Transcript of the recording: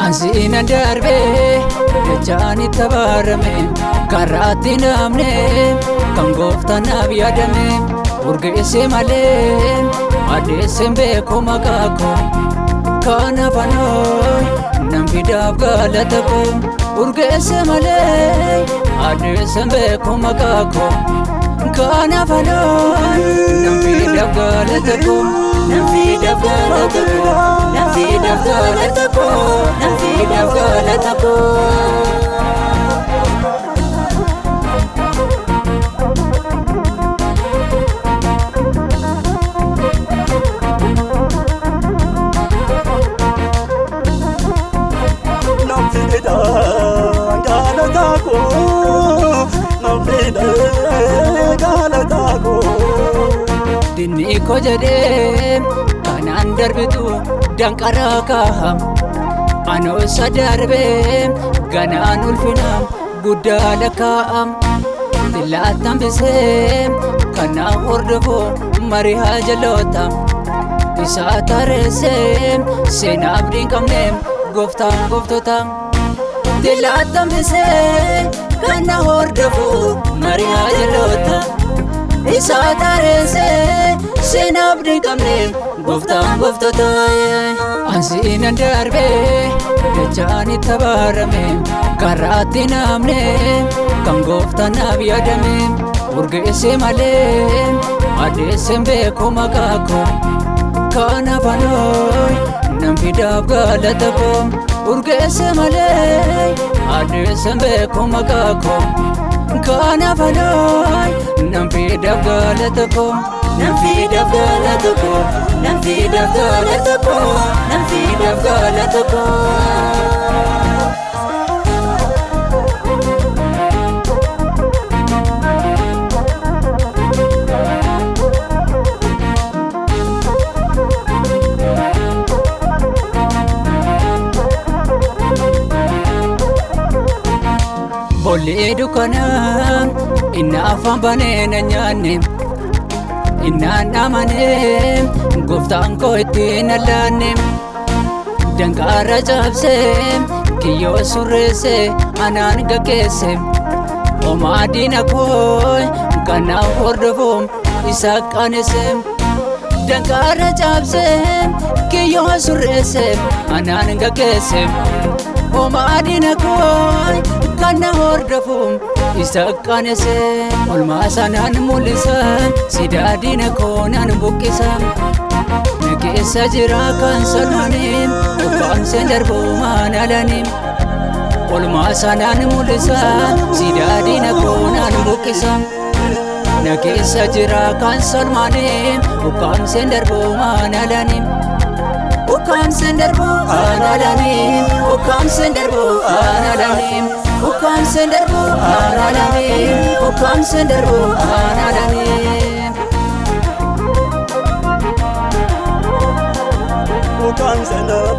Ansiina darbee dachani tabarame karaatti namne kan gooftaanaaf yaadame urgeesse malee adeesse beeku maqaa koo kanaaf anooy nan fidaaf galata koo urgeesse malee adeesse beeku maqaa koo kanaaf anooy nan fidaaf galata koo nan fidaaf galata koo nan fidaaf galata koo nan fidaaf galata koo. Dinni ko jedhee kanaan darbitu danqaraa kaaham anoo isa darbee ganaan ulfinam guddaa lakkaa'am xillaattan bisee kanaaf hordofoo mari'aa jalootam isaa tareessee seenaa abdiin qabneem gooftaan gooftootam xillaattan bisee kana hordofoo mari'aa jalootam isaa tareessee seenaa abdiin qabneem gooftaan gooftoota. Ansiina darbee dachani tabarame karaatti namne kan gooftaanaaf yaadame urgeesse malee adeesse beeku maqaa koo kanaaf anooy nan fidaaf galata koo urgeesse malee adeesse beeku maqaa koo kanaaf anooy nan fidaaf galata koo nan fidaaf galata koo nan fidaaf galata koo nan fidaaf galata koo. Bollee dukkanaa inni afaan banee na nyaanne innaan amanee gooftaan koo ittiin allaanne danqaara cabsee kiyyoo surreesse anaan gaggeesse homaa diina koo kanaaf hordofuun isa qaanesse danqaara cabsee kiyyoo surreesse anaan gaggeesse homaa diina koo kana hordofuun isa qaanesse olmaa sanaan mul'isan sidaa diina koo nan buqqisa na keessa jira kan salphaniin ukkaamseen darbuu maan alaniin olmaa sanaan mul'isan sidaa diina koo nan buqqisa na keessa jira kan salphaniin ukkaamseen darbuu maan alaniin ukkaamseen darbuu maan alaniin ukkaamseen darbuu maan alaniin ukkaamseen darbuu maan alaniin ukkaamseen darbuu maan alaniin ukkaamseen darbuu